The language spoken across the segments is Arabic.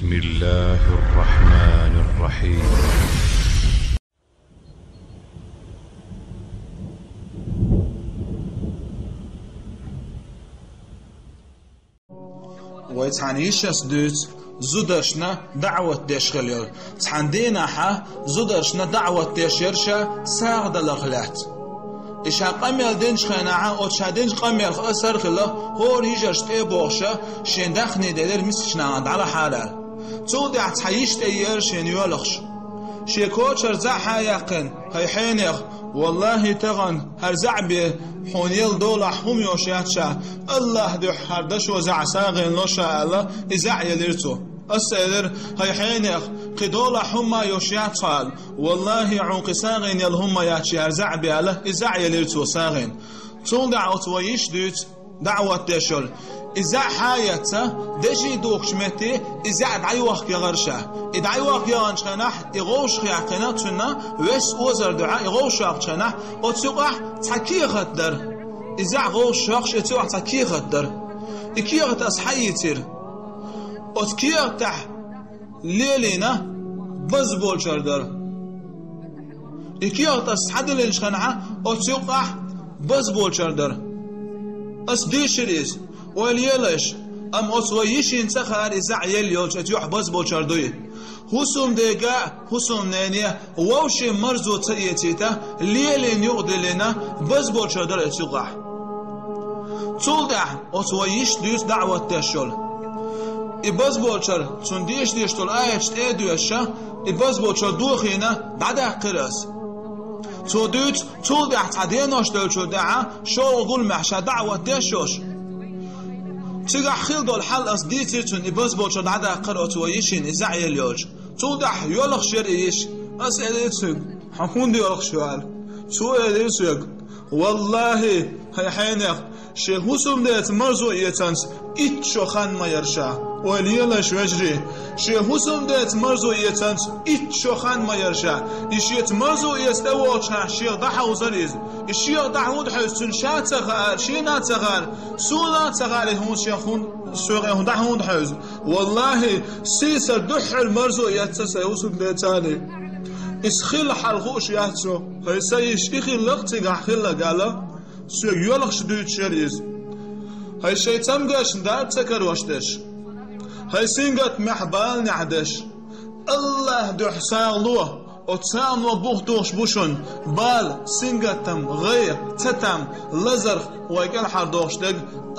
بسم الله الرحمن الرحيم. ويتعنيش أسدوت زودشنا دعوة دشغلير تحندينا حا زودشنا دعوة دشيرشا ساغد الأغلات إيش قميل دينش خناعة أو تشادينش قميل أسر خلا هور هيجرش تيبوغشا شندخني دير مسشنا على حالال تودع تعيش تيير شين يولخش شيكوتشر زعها يقن هاي حينيغ والله تغن هرزع بي حونيل دولا حوم يوشياتشا الله دو حردش وزع ساغن لوشا الله إزع يليرتو السيدر هاي حينيغ قدولا حما يوشياتشال والله عونق ساغن يلهم ياتشي هرزع بي الله إزع يليرتو ساغن تون دعوت ويش دوت دعوة تشل إذا حياته دجي دوكشمتي إذا دعي وقت يغرشه إدعي وقت يغنشخنح إغوش خياقنا تنا وس أوزر دعاء إغوش يغشنح أتوقع تحكي خدر إذا غوش يغش أتوقع تحكي خدر إكيغت أصحيتير أتكيغتح ليلينا بزبول شردر إكيغت أصحد لنشخنح أتوقع بزبول شردر أصديشريز وليلش أم أصويش انتخار إزع يليوش أتيوح بس بوشاردوي حسوم ديقا حسوم نانيا ووشي مرزو تأيتيتا ليلين يغدلنا بس بوشاردر أتيوغا تولدع أصويش ديوس دعوة تشول إباز بوشار تنديش ديشتول آيش تأدوشا إباز بوشار دوخينا بعد قرس تودوت تولدع تعدينوش دلشو دعا شوغل محشا دعوة تشوش تيجا خيل دول حل أصديتي تون إباز بوشاد عدا قرأت ويشين إزع يليوج تودح يولخ شريش أسأليتك حكون دي يولخ شوال شو أليتك والله هاي حينيق شيخوسم ديت مرزو إيتانس إت شوخان ما يرشا وليلاش وجري شيخوسم ديت مرزو إيتانس إت شوخان ما يرشا إشيت مرزو يستوى شيخ ضحى وزريز الشيخ دعود حسن شات تغال شينا تغال سولا تغال هون شيخون سوغي هون دعود حز والله سيسا دح المرزو يتسا يوسف ديتاني اسخيل حلقوش ياتسو هاي سيش إخي لغتي قحخيل لقالا سوغ يولخش دوت شريز هاي شيطان قاش ندار تكر واشتش هاي سينغت محبال نعدش الله دو حساغلوه أتسام وبوخ دوش بوشون بال سينغتم غير تتم لزرخ ويقال حردوش دق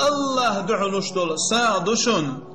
الله دعلوش دول ساعدوشون